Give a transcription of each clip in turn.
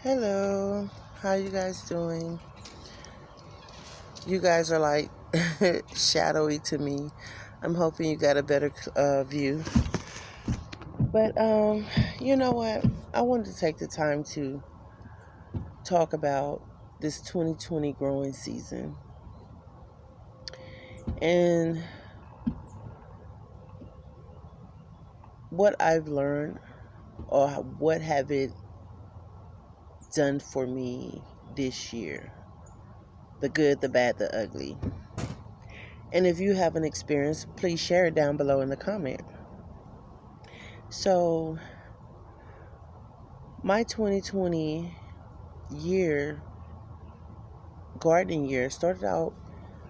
Hello, how you guys doing? You guys are like shadowy to me. I'm hoping you got a better view. But you know what? I wanted to take the time to talk about this 2020 growing season and what I've learned or what have it done for me this year. The good, the bad, the ugly. And if you have an experience, please share it down below in the comment. So, my 2020 year, gardening year, started out,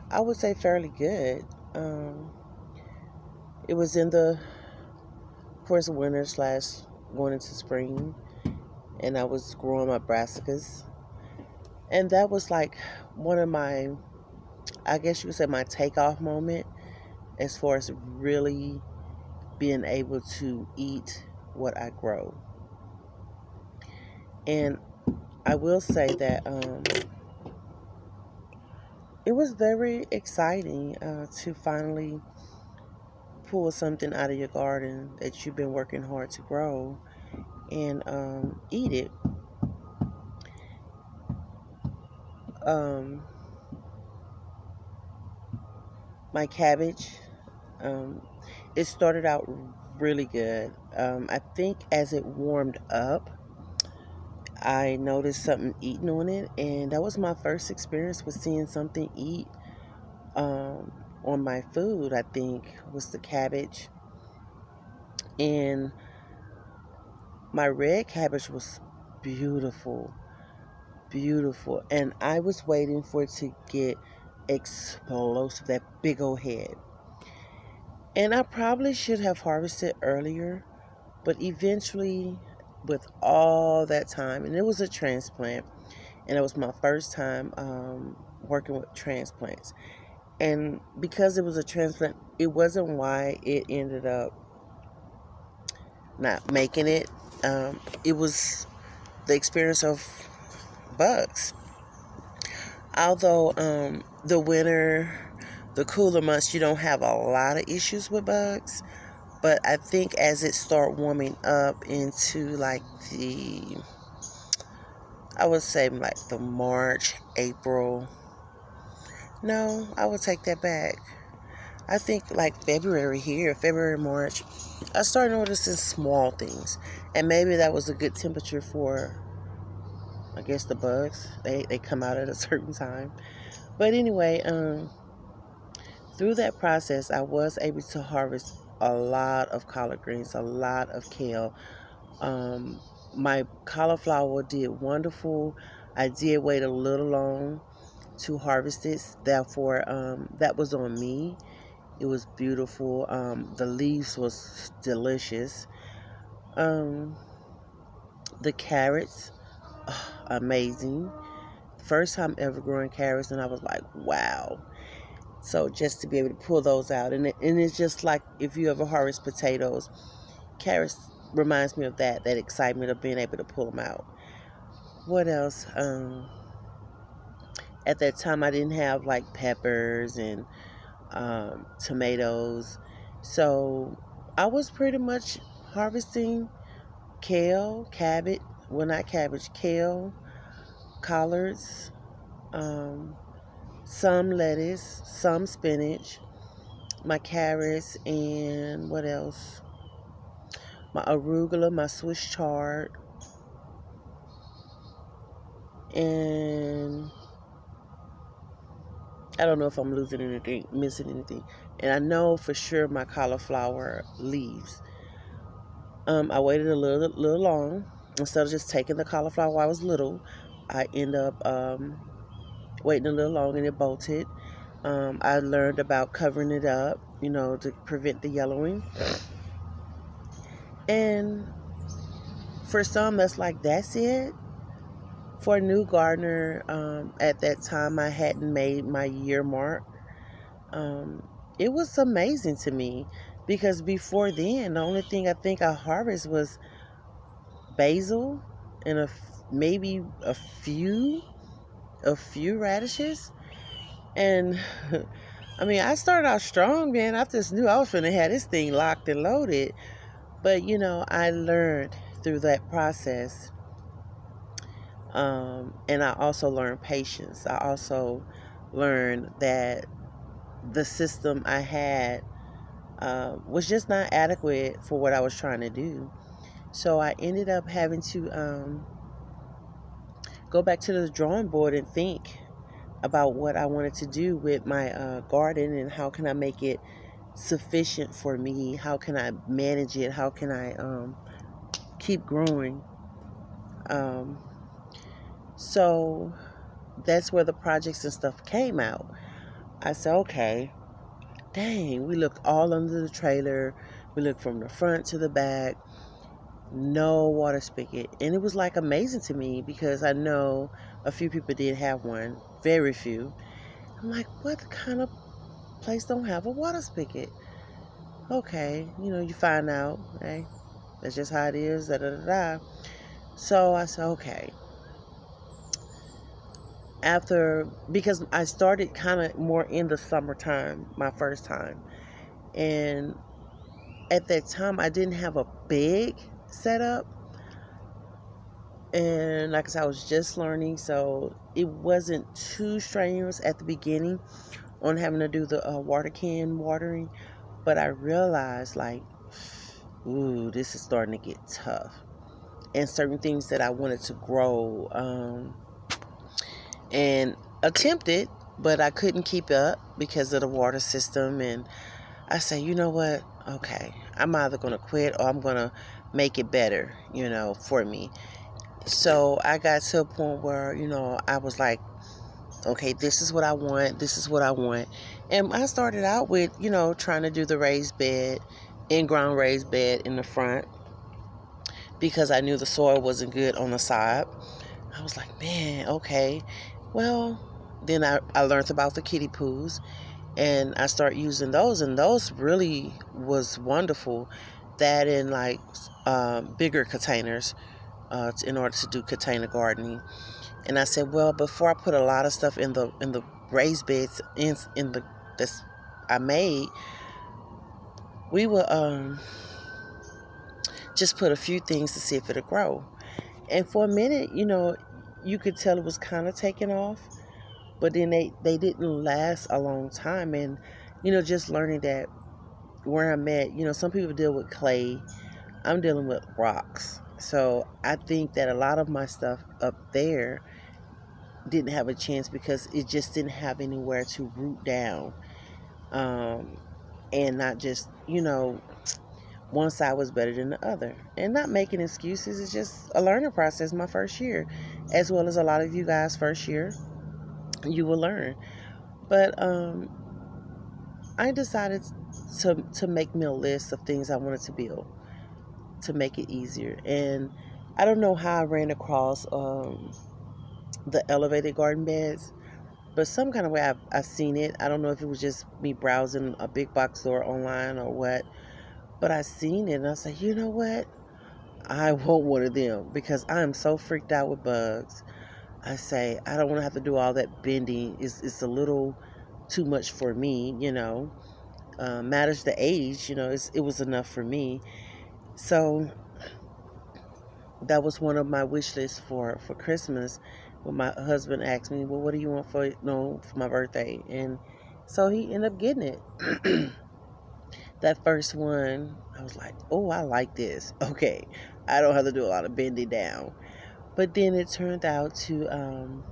I would say, fairly good. Um, it was in the, of course, winter slash going into spring, and I was growing my brassicas. And that was like one of my, I guess you could say, my takeoff moment as far as really being able to eat what I grow. And I will say that it was very exciting to finally pull something out of your garden that you've been working hard to grow and eat it. Um, my cabbage, um, it started out really good. I think as it warmed up, I noticed something eating on it, and that was my first experience with seeing something eat on my food. I think was the cabbage, and my red cabbage was beautiful, beautiful. And I was waiting for it to get explosive, that big old head. And I probably should have harvested earlier, but eventually, with all that time, and it was a transplant, and it was my first time working with transplants. And because it was a transplant, it wasn't why it ended up not making it. It was the experience of bugs. Although the winter, the cooler months, you don't have a lot of issues with bugs. But I think as it start warming up into like I would say like the March, April. No, I would take that back. I think like February here, February, March, I started noticing small things. And maybe that was a good temperature for, I guess, the bugs. They come out at a certain time. But anyway, through that process, I was able to harvest a lot of collard greens, a lot of kale. Um, my cauliflower did wonderful. I did wait a little long to harvest it, therefore, that was on me. It was beautiful. The leaves was delicious. Um, the carrots, amazing. First time ever growing carrots, and I was like, wow. So just to be able to pull those out, and it's just like if you ever harvest potatoes, carrots reminds me of that excitement of being able to pull them out. What else? At that time, I didn't have like peppers and tomatoes, so I was pretty much harvesting kale, cabbage. Well, not cabbage, kale, collards, um, some lettuce, some spinach, my carrots, and what else? My arugula, my Swiss chard, and I don't know if I'm losing anything, missing anything. And I know for sure my cauliflower leaves. I waited a little long. Instead of just taking the cauliflower while I was little, I end up waiting a little long and it bolted. I learned about covering it up, to prevent the yellowing. And for some, that's it. For a new gardener, at that time, I hadn't made my year mark. Um, it was amazing to me because before then, the only thing I think I harvested was basil and maybe a few radishes. And I mean, I started out strong, man. I just knew I was finna have this thing locked and loaded. But I learned through that process. And I also learned patience. I also learned that the system I had was just not adequate for what I was trying to do. So I ended up having to go back to the drawing board and think about what I wanted to do with my garden, and how can I make it sufficient for me? How can I manage it? How can I keep growing? Um, so that's where the projects and stuff came out. I said, okay, dang, we looked all under the trailer. We looked from the front to the back. No water spigot. And it was like amazing to me, because I know a few people did have one, very few. I'm like, what kind of place don't have a water spigot? Okay, you find out, hey, that's just how it is, da da da da. So I said, okay. Because I started kind of more in the summertime, my first time. And at that time, I didn't have a big setup. And like I said, I was just learning, so it wasn't too strenuous at the beginning on having to do the water can watering. But I realized, like, ooh, this is starting to get tough. And certain things that I wanted to grow and attempted, but I couldn't keep up because of the water system. And I say, you know what? Okay, I'm either going to quit or I'm going to make it better, for me. So I got to a point where, I was like, okay, this is what I want. This is what I want. And I started out with, trying to do the raised bed, in-ground raised bed in the front, because I knew the soil wasn't good on the side. I was like, man, okay. Well, then I learned about the kiddie pools, and I started using those, and those really was wonderful. That in like bigger containers in order to do container gardening. And I said, well, before I put a lot of stuff in the raised beds in the this I made, we will just put a few things to see if it'll grow. And for a minute, you could tell it was kind of taking off, but then they didn't last a long time. And just learning that where I'm at, some people deal with clay, I'm dealing with rocks. So I think that a lot of my stuff up there didn't have a chance because it just didn't have anywhere to root down. And not just, one side was better than the other. And not making excuses, it's just a learning process my first year, as well as a lot of you guys' first year. You will learn. But I decided to make me a list of things I wanted to build to make it easier. And I don't know how I ran across the elevated garden beds, but some kind of way I've seen it. I don't know if it was just me browsing a big box store online or what, but I seen it and I said, you know what? I want one of them because I am so freaked out with bugs. I say, I don't want to have to do all that bending. It's a little too much for me, matters the age, it was enough for me. So that was one of my wish lists for Christmas. When my husband asked me, well, what do you want for my birthday? And so he ended up getting it. That first one, I was like, oh, I like this. Okay, I don't have to do a lot of bending down. But then it turned out to,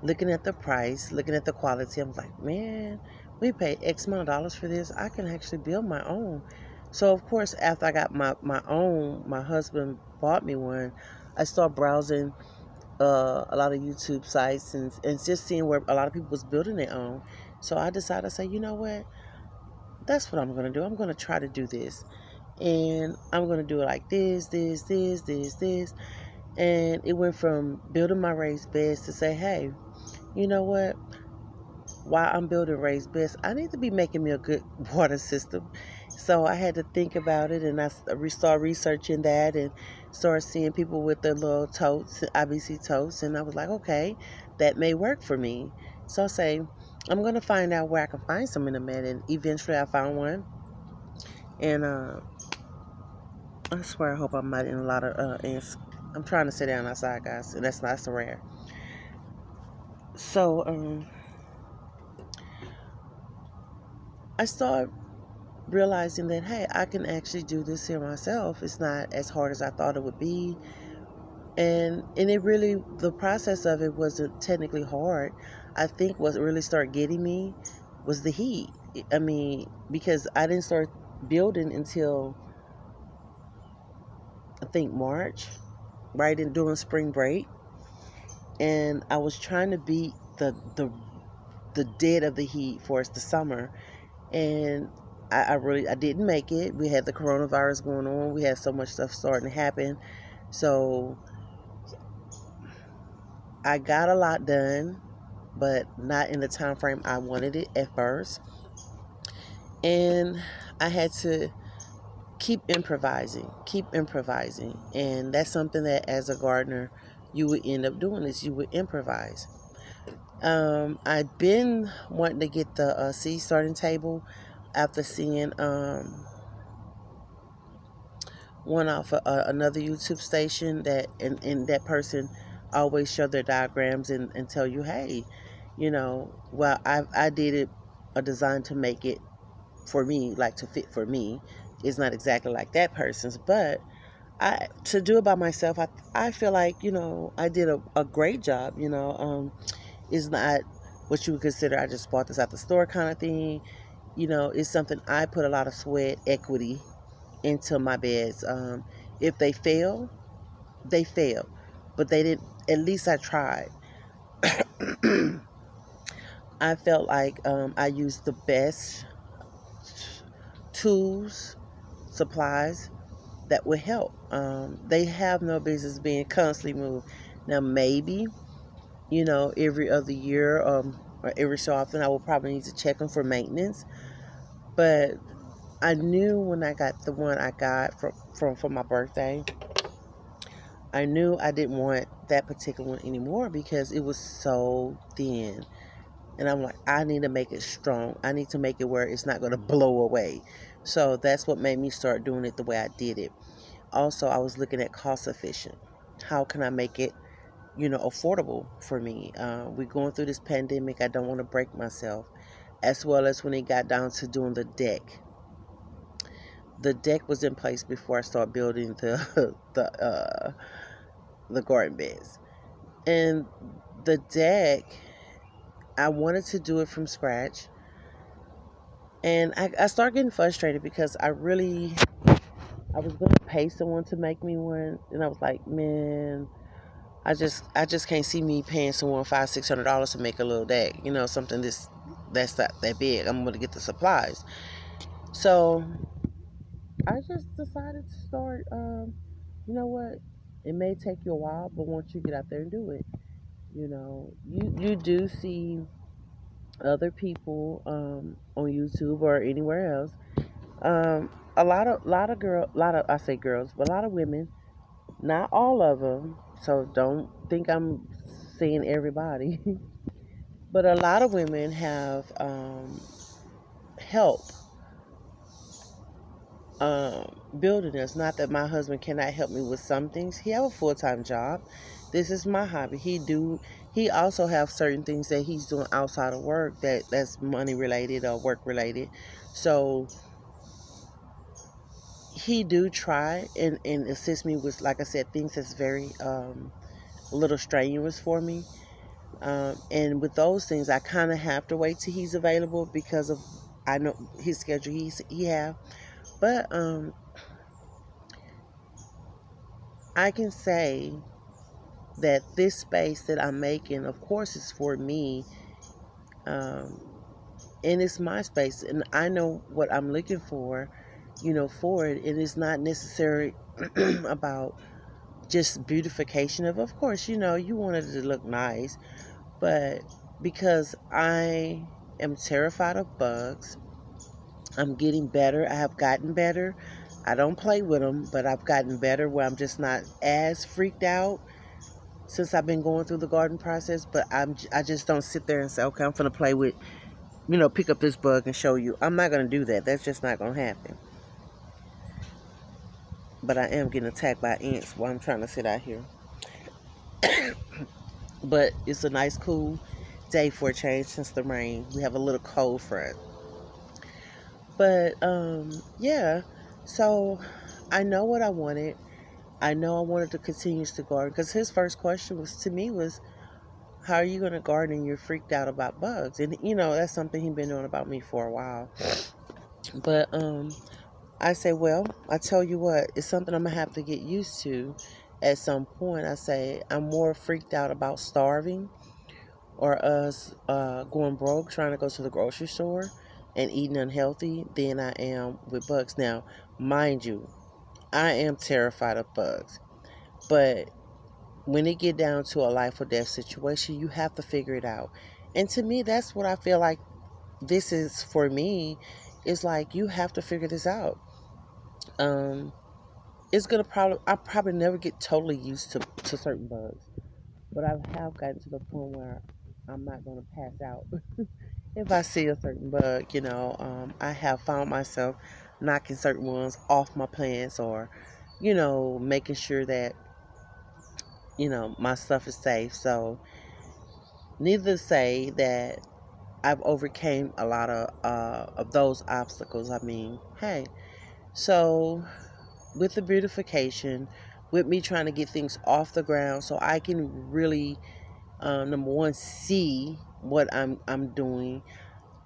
looking at the price, looking at the quality, I'm like, man, we paid X amount of dollars for this. I can actually build my own. So, of course, after I got my own, my husband bought me one. I started browsing a lot of YouTube sites and just seeing where a lot of people was building their own. So I decided to say, you know what? That's what I'm going to do. I'm going to try to do this. And I'm going to do it like this. And it went from building my raised beds to say, hey, you know what? While I'm building raised beds, I need to be making me a good water system. So I had to think about it, and I started researching that and started seeing people with their little totes, IBC totes, and I was like, okay, that may work for me. So I say, I'm gonna find out where I can find some in the Met, and eventually I found one. And I swear, I hope I'm not in a lot of ants. I'm trying to sit down outside, guys, and that's not so rare. So I started realizing that, hey, I can actually do this here myself. It's not as hard as I thought it would be. And it really, the process of it wasn't technically hard. I think what really started getting me was the heat. I mean, because I didn't start building until I think March, right in during spring break, and I was trying to beat the dead of the heat for us the summer, and I didn't make it. We had the coronavirus going on. We had so much stuff starting to happen, so I got a lot done, but not in the time frame I wanted it at first. And I had to keep improvising. And that's something that as a gardener, you would end up doing is you would improvise. I've been wanting to get the seed starting table after seeing one off another YouTube station and that person always show their diagrams and tell you, hey, well, I did it a design to make it for me, like to fit for me. It's not exactly like that person's, but I to do it by myself, I feel like I did a great job. It's not what you would consider I just bought this at the store kind of thing. It's something I put a lot of sweat equity into my beds. If they fail, they fail, but they didn't. At least I tried. I felt like I used the best tools, supplies that would help. They have no business being constantly moved. Now, maybe, every other year or every so often, I will probably need to check them for maintenance. But I knew when I got the one I got for my birthday, I knew I didn't want that particular one anymore because it was so thin. And I'm like, I need to make it strong. I need to make it where it's not going to blow away. So that's what made me start doing it the way I did it. Also, I was looking at cost efficient. How can I make it, affordable for me? We're going through this pandemic. I don't want to break myself. As well as when it got down to doing the deck. The deck was in place before I started building the garden beds. And the deck, I wanted to do it from scratch. And I started getting frustrated because I was going to pay someone to make me one. And I was like, man, I just can't see me paying someone $500-$600 to make a little deck. Something that's not that big. I'm going to get the supplies. So I just decided to start. You know what? It may take you a while, but once you get out there and do it, you do see other people on YouTube or anywhere else. A lot of I say girls, but a lot of women. Not all of them. So don't think I'm saying everybody, but a lot of women have help building this. Not that my husband cannot help me with some things. He have a full-time job. This is my hobby. He also have certain things that he's doing outside of work that's money related or work related. So he do try and assist me with, like I said, things that's very a little strenuous for me. And with those things, I kind of have to wait till he's available because of I know his schedule he have. But I can say that this space that I'm making, of course, is for me, um, and it's my space, and I know what I'm looking for, for it, and it's not necessarily about just beautification of course, you want it to look nice, but because I am terrified of bugs, I'm getting better. I have gotten better. I don't play with them, but I've gotten better where I'm just not as freaked out since I've been going through the garden process. But I just don't sit there and say, okay, I'm gonna play with, pick up this bug and show you. I'm not gonna do that. That's just not gonna happen. But I am getting attacked by ants while I'm trying to sit out here. But it's a nice, cool day for a change since the rain. We have a little cold front. But yeah. So I know what I wanted. I know I wanted to continue to garden because his first question was to me was, "How are you going to garden? And you're freaked out about bugs." And that's something he's been knowing about me for a while. But I say, well, I tell you what, it's something I'm gonna have to get used to at some point. I say I'm more freaked out about starving or us going broke trying to go to the grocery store and eating unhealthy than I am with bugs. Now, mind you, I am terrified of bugs, but when it get down to a life or death situation, you have to figure it out. And to me, that's what I feel like this is for me. Is like you have to figure this out. Um, it's gonna probably I probably never get totally used to certain bugs, but I have gotten to the point where I'm not gonna pass out if I see a certain bug. I have found myself knocking certain ones off my plants, or making sure that my stuff is safe. So needless to say that I've overcame a lot of those obstacles. I mean, hey, so with the beautification, with me trying to get things off the ground so I can really, number one, see what I'm doing.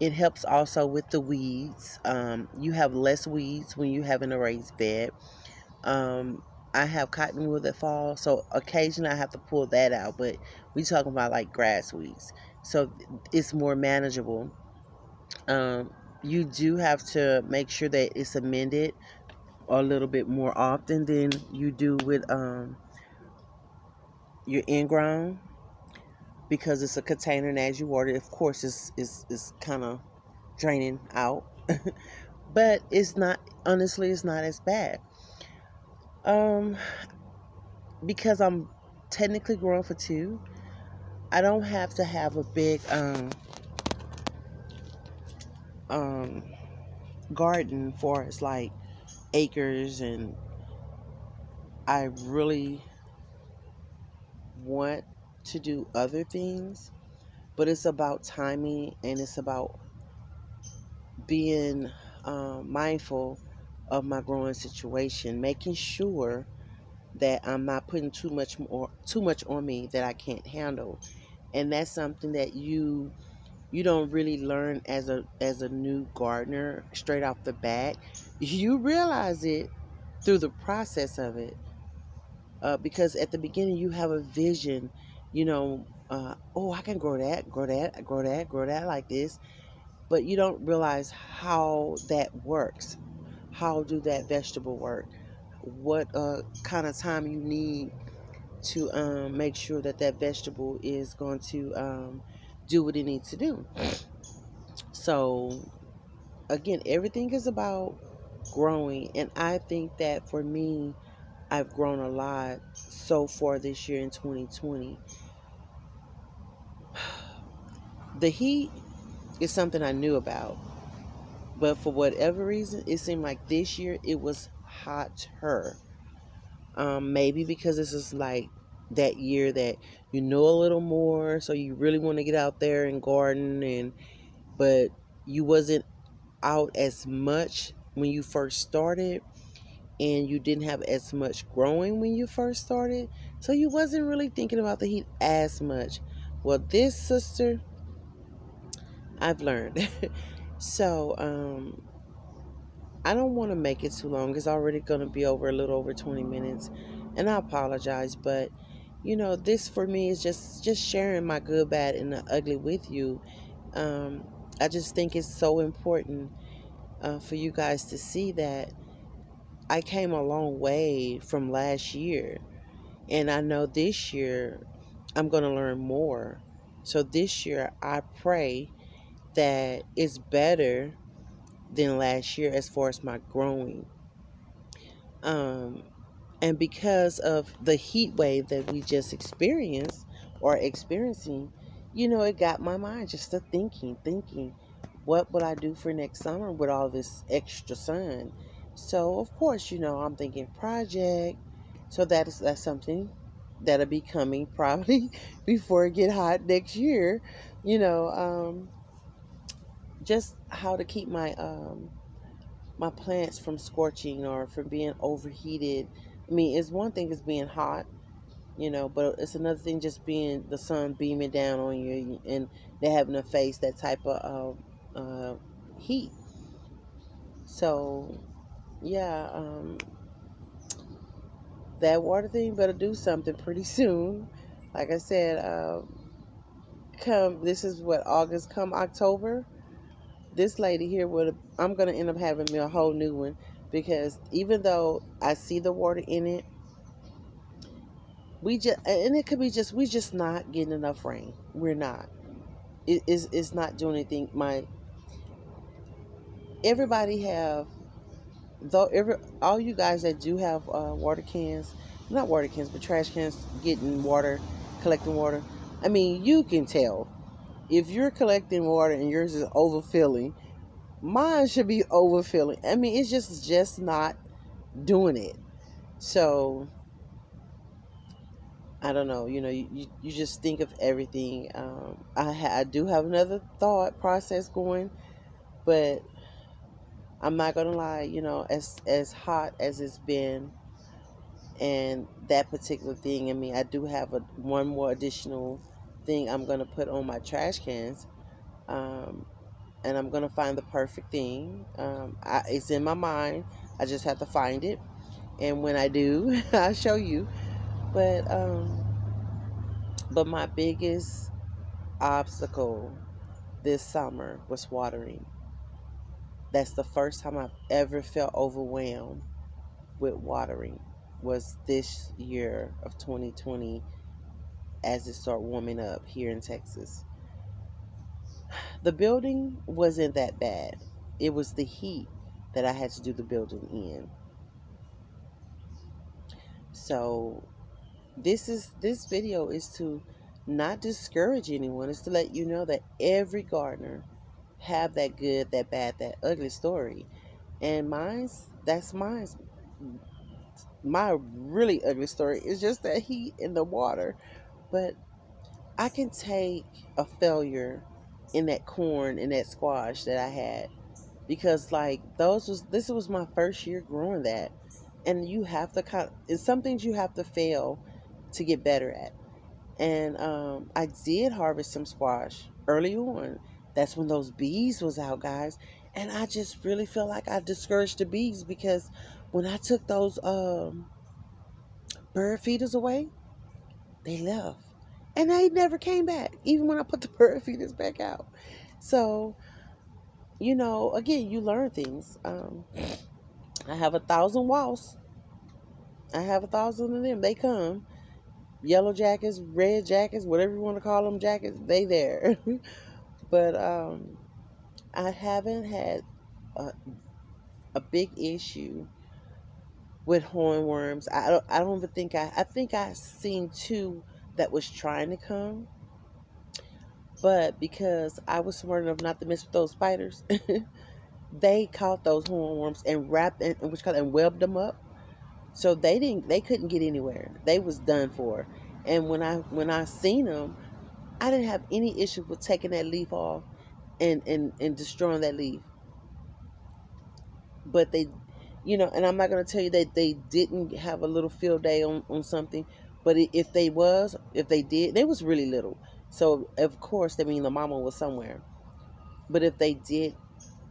It helps also with the weeds. You have less weeds when you have an raised bed. Um, I have cottonwood that falls, so occasionally I have to pull that out. But we talking about like grass weeds, so it's more manageable. Um, you do have to make sure that it's amended a little bit more often than you do with your in-ground, because it's a container, and as you water it, of course it's kind of draining out. But it's not, honestly, it's not as bad, um because I'm technically growing for two. I don't have to have a big um garden for it's like acres, and I really want to do other things, but it's about timing, and it's about being mindful of my growing situation, making sure that I'm not putting too much on me that I can't handle. And that's something that you don't really learn as a new gardener straight off the bat. You realize it through the process of it, because at the beginning you have a vision, oh, I can grow that, grow that, grow that, grow that like this, but you don't realize how that works. How do that vegetable work? What kind of time you need to make sure that that vegetable is going to do what it needs to do. So again, everything is about growing, and I think that for me, I've grown a lot so far this year in 2020. The heat is something I knew about, but for whatever reason, it seemed like this year it was hotter. Maybe because this is like that year that you know a little more, so you really want to get out there and garden, and but you wasn't out as much when you first started, and you didn't have as much growing when you first started, so you wasn't really thinking about the heat as much. Well, this sister, I've learned. So I don't want to make it too long. It's already going to be over a little over 20 minutes, and I apologize, but this for me is just sharing my good, bad, and the ugly with you. um I just think it's so important for you guys to see that I came a long way from last year, and I know this year I'm going to learn more. So this year I pray that it's better than last year as far as my growing. Um, and because of the heat wave that we just experienced or experiencing, it got my mind just to thinking, what would I do for next summer with all this extra sun? So of course, I'm thinking project. So that's something that'll be coming probably before it get hot next year. You know, just how to keep my plants from scorching or from being overheated. I mean, it's one thing is being hot, but it's another thing just being the sun beaming down on you and they having to face that type of heat. So yeah, that water thing better do something pretty soon. Like I said, come this is what August, come October. This lady here would I'm gonna end up having me a whole new one because even though I see the water in it, it could be just we just not getting enough rain. We're not. It's not doing anything. My everybody have though every all you guys that do have water cans, not water cans but trash cans, getting water, collecting water. I mean, you can tell if you're collecting water and yours is overfilling. Mine should be overfilling. I mean, it's just not doing it. So I don't know. You just think of everything. I do have another thought process going, but I'm not gonna lie. As hot as it's been, and that particular thing. I mean, I do have one more additional thing I'm gonna put on my trash cans. Um, and I'm gonna find the perfect thing. It's in my mind. I just have to find it, and when I do, I'll show you. But my biggest obstacle this summer was watering. That's the first time I've ever felt overwhelmed with watering. Was this year of 2020 as it started warming up here in Texas. The building wasn't that bad. It was the heat that I had to do the building in. So this video is to not discourage anyone. It's to let you know that every gardener have that good, that bad, that ugly story. And mine's my really ugly story is just that heat in the water. But I can take a failure in that corn and that squash that I had because like this was my first year growing that, and you have to it's some things you have to fail to get better at. And I did harvest some squash early on. That's when those bees was out, guys, and I just really feel like I discouraged the bees because when I took those bird feeders away, they left. And they never came back, even when I put the bird feeders back out. So, again, you learn things. I have 1,000 wasps. I have 1,000 of them. They come. Yellow jackets, red jackets, whatever you want to call them jackets, they there. But I haven't had a, a big issue with hornworms. I don't even think I think I seen two that was trying to come. But because I was smart enough not to mess with those spiders, they caught those hornworms and wrapped and webbed them up. So they couldn't get anywhere. They was done for. And when I seen them, I didn't have any issue with taking that leaf off and destroying that leaf. But and I'm not gonna tell you that they didn't have a little field day on something. But if they did, they was really little. So of course, I mean the mama was somewhere. But if they did,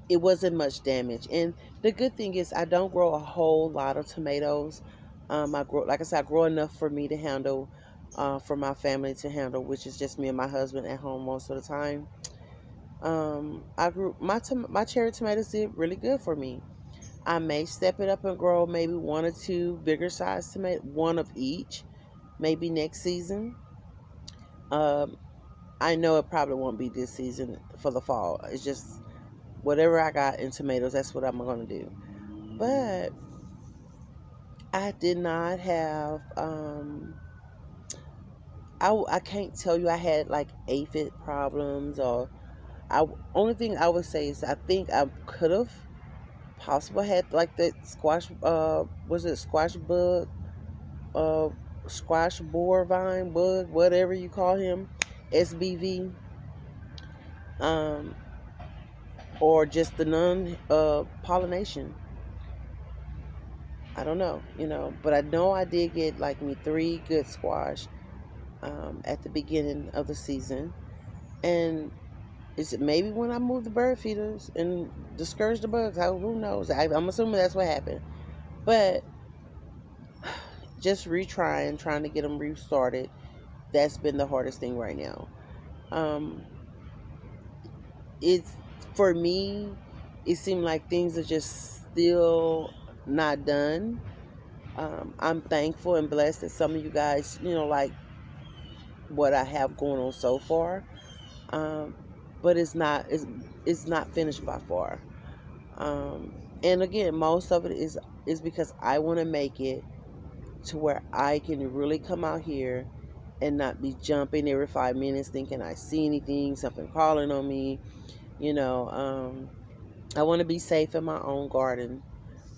it wasn't much damage. And the good thing is I don't grow a whole lot of tomatoes. I grow, like I said, I grow enough for me to handle, for my family to handle, which is just me and my husband at home most of the time. I grew my cherry tomatoes did really good for me. I may step it up and grow maybe one or two bigger size tomato, one of each, maybe next season. Um, I know it probably won't be this season for the fall. It's just whatever I got in tomatoes, that's what I'm gonna do. But I did not have, I can't tell you I had like aphid problems, or only thing I would say is I think I could have possibly had like that squash, was it squash bug, uh, squash boar vine bug, whatever you call him, SBV, um, or just the non pollination. I don't know, but I know I did get like me 3 good squash at the beginning of the season. And is it maybe when I moved the bird feeders and discouraged the bugs? Who knows? I'm assuming that's what happened. But just retrying, trying to get them restarted, that's been the hardest thing right now. Um, it's for me, it seemed like things are just still not done. I'm thankful and blessed that some of you guys, like what I have going on so far. Um, but it's not finished by far. And again, most of it is because I want to make it to where I can really come out here and not be jumping every 5 minutes thinking I see anything, something crawling on me. I want to be safe in my own garden.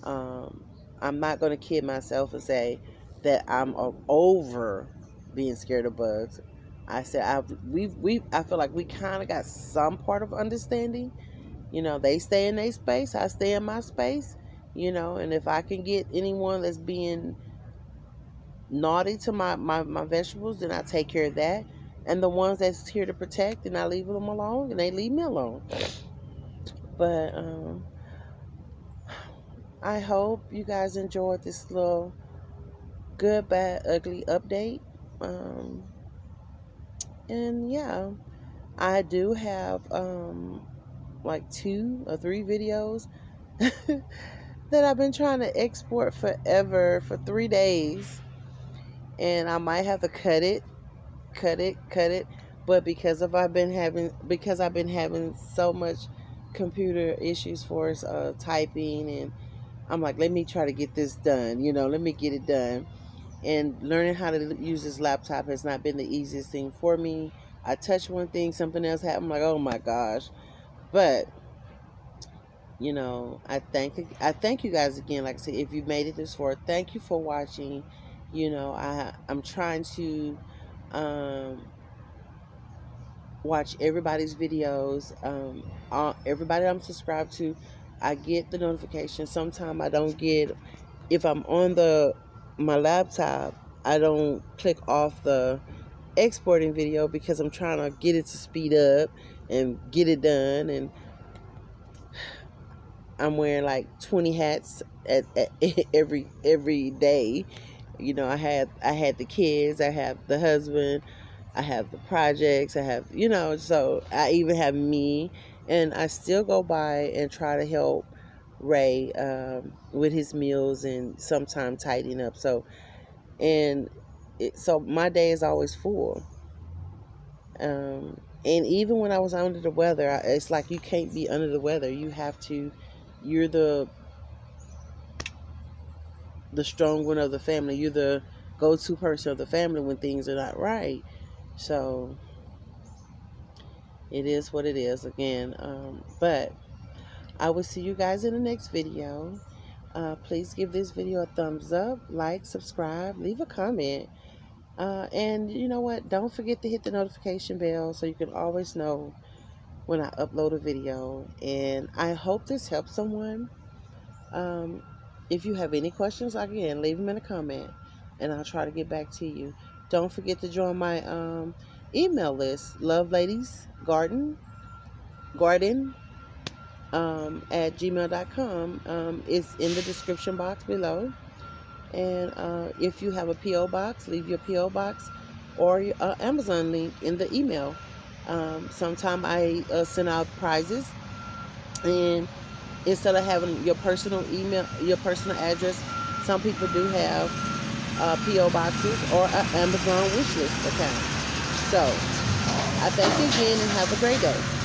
Um, I'm not going to kid myself and say that I'm over being scared of bugs. I said I feel like we kind of got some part of understanding. They stay in their space, I stay in my space. And if I can get anyone that's being naughty to my vegetables, then I take care of that. And the ones that's here to protect, and I leave them alone, and they leave me alone. But I hope you guys enjoyed this little good, bad, ugly update. Um, and yeah, I do have like 2 or 3 videos that I've been trying to export forever for 3 days, and I might have to cut it. But because I've been having so much computer issues for typing, and I'm like, let me try to get this done. Let me get it done. And learning how to use this laptop has not been the easiest thing for me. I touch one thing, something else happens. I'm like, oh my gosh. But I thank you guys again. Like I said, if you made it this far, thank you for watching. I'm trying to um, watch everybody's videos. Everybody I'm subscribed to, I get the notification. Sometimes I don't get. If I'm on my laptop, I don't click off the exporting video because I'm trying to get it to speed up and get it done. And I'm wearing like 20 hats at every day. I had the kids, I have the husband, I have the projects, so I even have me, and I still go by and try to help Ray with his meals and sometimes tidying up. So my day is always full. And even when I was under the weather, it's like you can't be under the weather. You're the strong one of the family. You're the go-to person of the family when things are not right. So it is what it is again. But I will see you guys in the next video. Please give this video a thumbs up, like, subscribe, leave a comment. And you know what? Don't forget to hit the notification bell so you can always know when I upload a video. And I hope this helps someone. Um, if you have any questions, again, leave them in a comment and I'll try to get back to you. Don't forget to join my email list, garden at gmail.com. It's in the description box below. And if you have a P.O. box, leave your P.O. box or your Amazon link in the email. Sometime I send out prizes, and instead of having your personal email, your personal address, some people do have P.O. boxes or an Amazon wishlist account. So I thank you again and have a great day.